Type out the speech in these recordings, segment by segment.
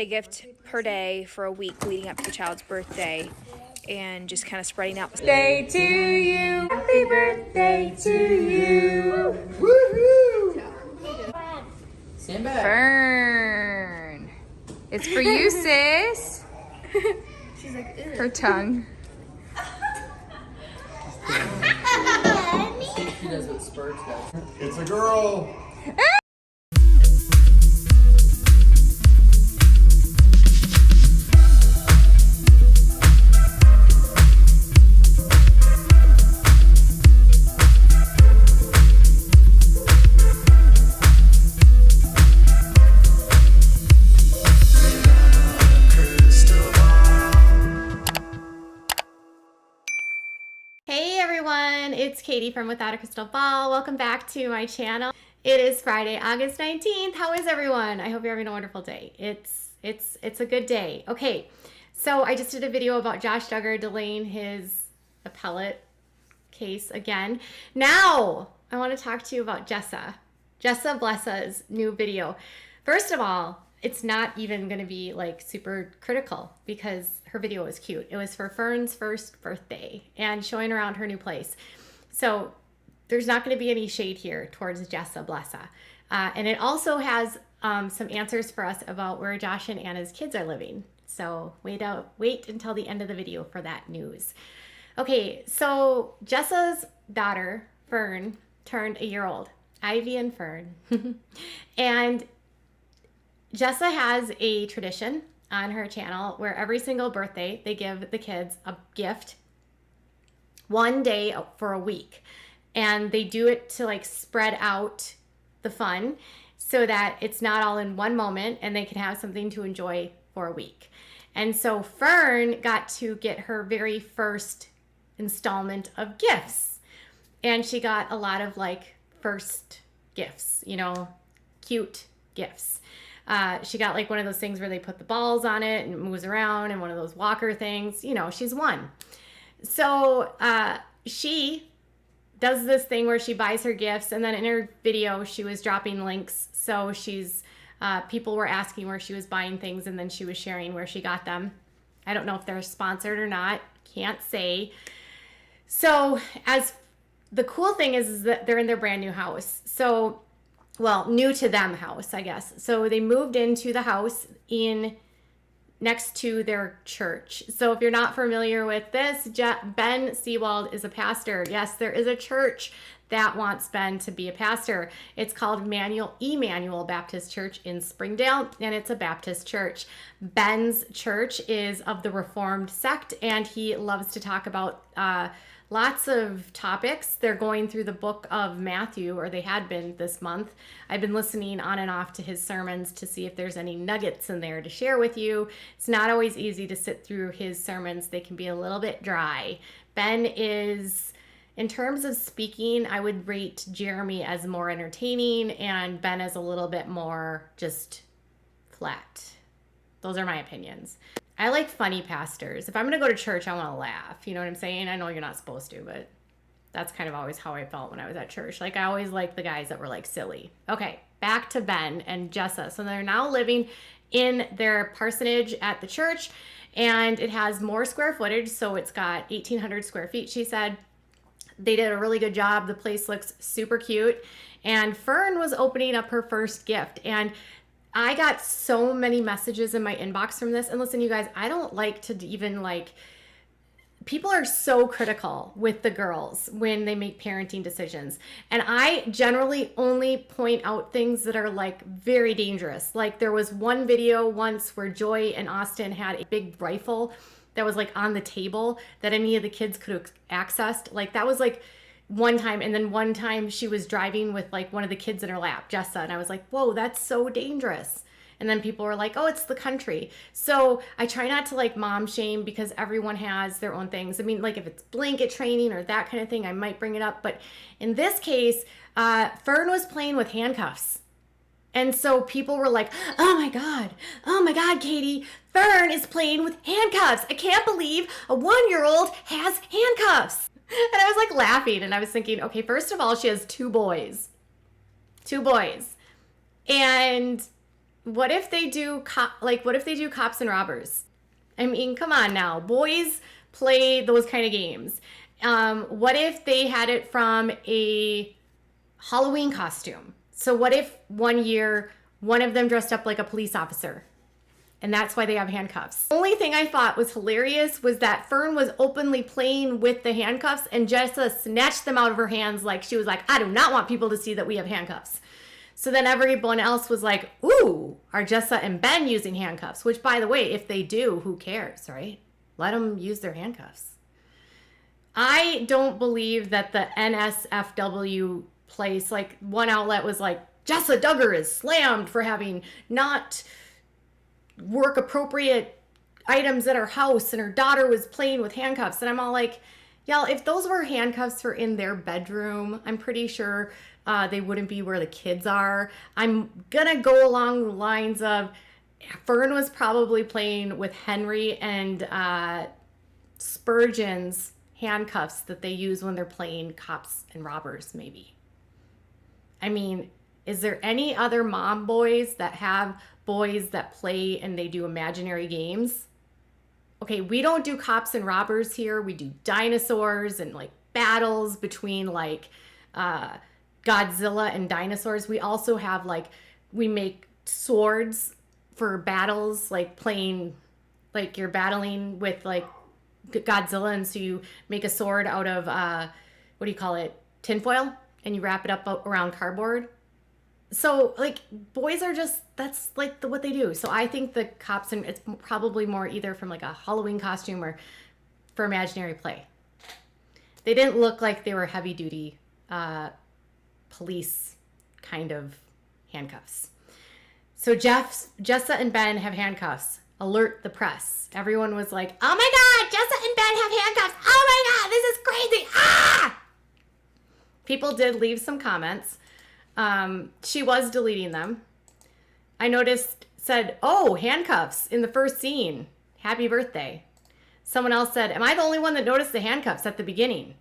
A gift per day for a week leading up to the child's birthday, and just kind of spreading out. Birthday to you, happy birthday to you. Woohoo! Stand back. Fern, it's for you, sis. She's like, ew. Her tongue. She does what Spurge does. It's a girl. Hey everyone, it's Katie from Without a Crystal Ball. Welcome back to my channel. It is Friday, August 19th. How is everyone? I hope you're having a wonderful day. It's a good day. Okay, so I just did a video about Josh Duggar delaying his appellate case again. Now, I want to talk to you about Jessa Blessa's new video. First of all, it's not even going to be like super critical because her video was cute. It was for Fern's first birthday and showing around her new place. So there's not going to be any shade here towards Jessa Blessa. And it also has some answers for us about where Josh and Anna's kids are living. So wait until the end of the video for that news. Okay, so Jessa's daughter, Fern, turned a year old. Ivy and Fern. And Jessa has a tradition on her channel where every single birthday they give the kids a gift one day for a week. And they do it to like spread out the fun so that it's not all in one moment and they can have something to enjoy for a week. And so Fern got to get her very first installment of gifts. And she got a lot of like first gifts, you know, cute gifts. She got like one of those things where they put the balls on it and it moves around, and one of those walker things. You know, she's one. So she does this thing where she buys her gifts, and then in her video she was dropping links. So people were asking where she was buying things, and then she was sharing where she got them. I don't know if they're sponsored or not. Can't say. So as the cool thing is that they're in their brand new house. So, well, new to them house, I guess. So they moved into the house next to their church. So if you're not familiar with this, Ben Seawald is a pastor. Yes, there is a church that wants Ben to be a pastor. It's called Emmanuel Baptist Church in Springdale, and it's a Baptist church. Ben's church is of the Reformed sect, and he loves to talk about lots of topics. They're going through the book of Matthew, or they had been this month. I've been listening on and off to his sermons to see if there's any nuggets in there to share with you. It's not always easy to sit through his sermons. They can be a little bit dry. Ben is, in terms of speaking, I would rate Jeremy as more entertaining and Ben as a little bit more just flat. Those are my opinions. I like funny pastors. If I'm going to go to church, I want to laugh. You know what I'm saying? I know you're not supposed to, but that's kind of always how I felt when I was at church. Like, I always liked the guys that were like silly. Okay, back to Ben and Jessa. So they're now living in their parsonage at the church, and it has more square footage. So it's got 1,800 square feet, she said. They did a really good job. The place looks super cute. And Fern was opening up her first gift. And I got so many messages in my inbox from this. And listen, you guys, I don't like to even people are so critical with the girls when they make parenting decisions. And I generally only point out things that are like very dangerous. Like there was one video once where Joy and Austin had a big rifle that was like on the table that any of the kids could have accessed. Like that was like one time. And then one time she was driving with like one of the kids in her lap, Jessa. And I was like, whoa, that's so dangerous. And then people were like, oh, it's the country. So I try not to like mom shame because everyone has their own things. I mean, like if it's blanket training or that kind of thing, I might bring it up. But in this case, Fern was playing with handcuffs. And so people were like, oh my God, Katie, Fern is playing with handcuffs. I can't believe a 1-year-old has handcuffs. And I was like laughing, and I was thinking, okay, first of all, she has two boys. And what if they do cops and robbers? I mean, come on now. Boys play those kind of games. What if they had it from a Halloween costume? So what if one year one of them dressed up like a police officer? And that's why they have handcuffs. The only thing I thought was hilarious was that Fern was openly playing with the handcuffs and Jessa snatched them out of her hands like she was like, I do not want people to see that we have handcuffs. So then everyone else was like, ooh, are Jessa and Ben using handcuffs? Which, by the way, if they do, who cares, right? Let them use their handcuffs. I don't believe that the NSFW place, like one outlet was like, Jessa Duggar is slammed for having not work appropriate items at her house and her daughter was playing with handcuffs. And I'm all like, y'all, if those were handcuffs for in their bedroom, I'm pretty sure they wouldn't be where the kids are. I'm gonna go along the lines of Fern was probably playing with Henry and Spurgeon's handcuffs that they use when they're playing cops and robbers, maybe. I mean, is there any other mom boys that have boys that play and they do imaginary games? Okay, we don't do cops and robbers here. We do dinosaurs and like battles between like Godzilla and dinosaurs. We also have like, we make swords for battles, like playing, like you're battling with like Godzilla, and so you make a sword out of, what do you call it, tinfoil, and you wrap it up around cardboard. So like boys are just, that's like what they do. So I think the cops, and it's probably more either from like a Halloween costume or for imaginary play. They didn't look like they were heavy duty police kind of handcuffs. So Jessa and Ben have handcuffs. Alert the press. Everyone was like, oh my God, Jessa and Ben have handcuffs. Oh my God, this is crazy. Ah! People did leave some comments. She was deleting them. I noticed, said, oh, handcuffs in the first scene. Happy birthday. Someone else said, am I the only one that noticed the handcuffs at the beginning?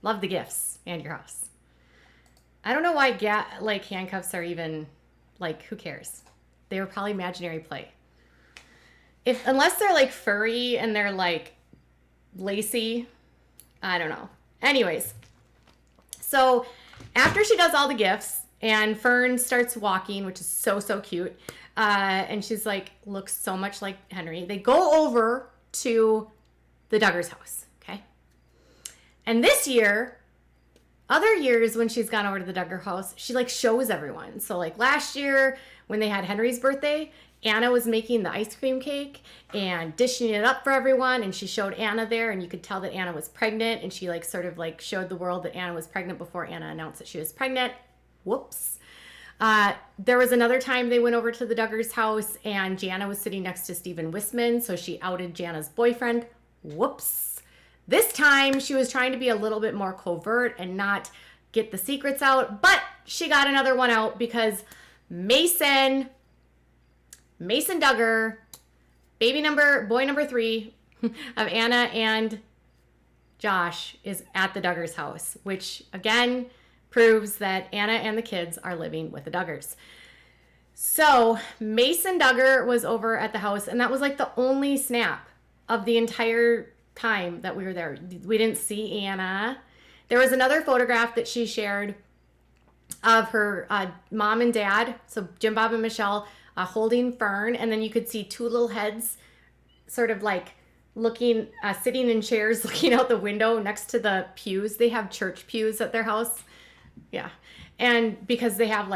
Love the gifts and your house. I don't know why like handcuffs are even, like, who cares? They were probably imaginary play. Unless they're like furry and they're like lacy, I don't know. Anyways, so after she does all the gifts and Fern starts walking, which is so, so cute. And she's like, looks so much like Henry. They go over to the Duggars house. Okay. And this year, other years when she's gone over to the Duggar house, she like shows everyone. So like last year when they had Henry's birthday, Anna was making the ice cream cake and dishing it up for everyone, and she showed Anna there, and you could tell that Anna was pregnant, and she like sort of like showed the world that Anna was pregnant before Anna announced that she was pregnant. Whoops. There was another time they went over to the Duggars house and Jana was sitting next to Stephen Wisman, so she outed Jana's boyfriend. Whoops. This time she was trying to be a little bit more covert and not get the secrets out, but she got another one out because Mason Duggar, boy number 3 of Anna and Josh, is at the Duggars house, which again proves that Anna and the kids are living with the Duggars. So Mason Duggar was over at the house, and that was like the only snap of the entire time that we were there. We didn't see Anna. There was another photograph that she shared of her mom and dad, so Jim Bob and Michelle, holding Fern, and then you could see 2 little heads sort of like looking, sitting in chairs looking out the window next to the pews. They have church pews at their house. Yeah. And because they have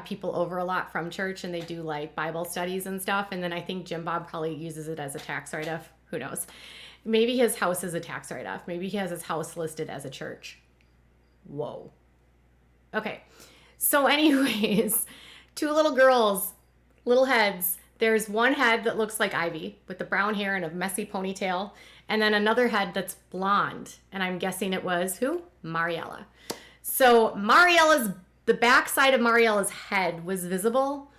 people over a lot from church, and they do like Bible studies and stuff. And then I think Jim Bob probably uses it as a tax write-off. Who knows? Maybe his house is a tax write-off. Maybe he has his house listed as a church. Whoa. Okay. So anyways, 2 little girls, little heads. There's one head that looks like Ivy with the brown hair and a messy ponytail. And then another head that's blonde. And I'm guessing it was who? Mariella. So the backside of Mariella's head was visible,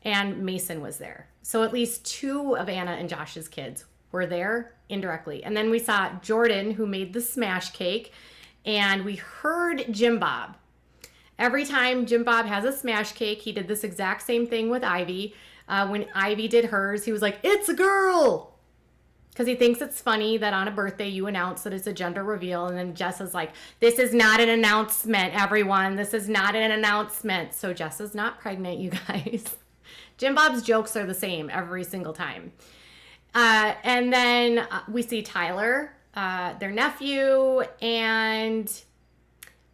and Mason was there. So at least 2 of Anna and Josh's kids were there indirectly. And then we saw Jordan, who made the smash cake, and we heard Jim Bob. Every time Jim Bob has a smash cake, he did this exact same thing with Ivy. When Ivy did hers, he was like, "It's a girl!" Because he thinks it's funny that on a birthday you announce that it's a gender reveal. And then Jessa's like, "This is not an announcement, everyone. This is not an announcement." So Jessa's not pregnant, you guys. Jim Bob's jokes are the same every single time. And then we see Tyler, their nephew, and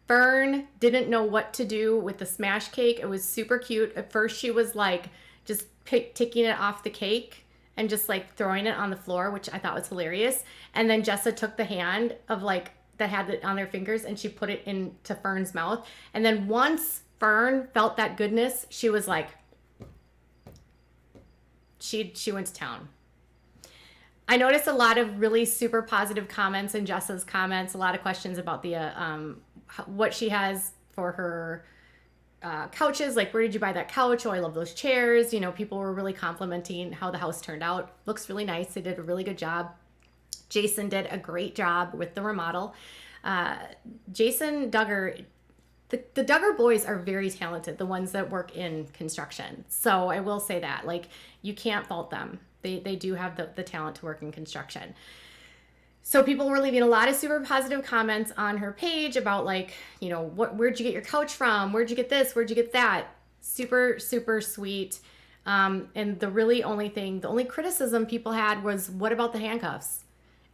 Fern didn't know what to do with the smash cake. It was super cute. At first she was like just taking it off the cake and just like throwing it on the floor, which I thought was hilarious. And then Jessa took the hand of like that had it on their fingers and she put it into Fern's mouth. And then once Fern felt that goodness, she was like, she went to town. I noticed a lot of really super positive comments in Jessa's comments, a lot of questions about the what she has for her couches, like, where did you buy that couch? Oh, I love those chairs. You know, people were really complimenting how the house turned out. Looks really nice. They did a really good job. Jason did a great job with the remodel. Jason Duggar, the Duggar boys are very talented, the ones that work in construction. So I will say that, like, you can't fault them. They do have the talent to work in construction. So people were leaving a lot of super positive comments on her page about, like, you know, where'd you get your couch from? Where'd you get this? Where'd you get that? Super, super sweet. And the only criticism people had was, what about the handcuffs?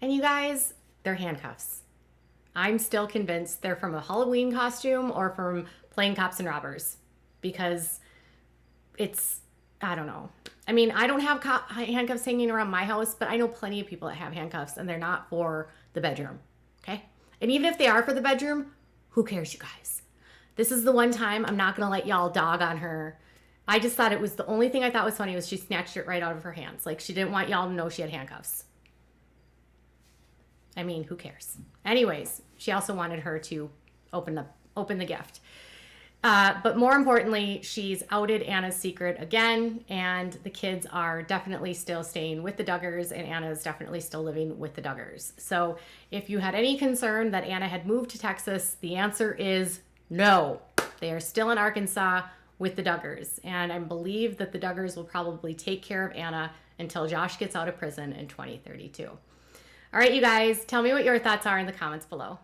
And you guys, they're handcuffs. I'm still convinced they're from a Halloween costume or from playing cops and robbers, because I don't know. I mean, I don't have handcuffs hanging around my house, but I know plenty of people that have handcuffs and they're not for the bedroom, okay? And even if they are for the bedroom, who cares, you guys? This is the one time I'm not gonna let y'all dog on her. I just thought it was the only thing I thought was funny was she snatched it right out of her hands. Like, she didn't want y'all to know she had handcuffs. I mean, who cares? Anyways, she also wanted her to open the gift. But more importantly, she's outed Anna's secret again, and the kids are definitely still staying with the Duggars, and Anna is definitely still living with the Duggars. So if you had any concern that Anna had moved to Texas, the answer is no. They are still in Arkansas with the Duggars, and I believe that the Duggars will probably take care of Anna until Josh gets out of prison in 2032. All right, you guys, tell me what your thoughts are in the comments below.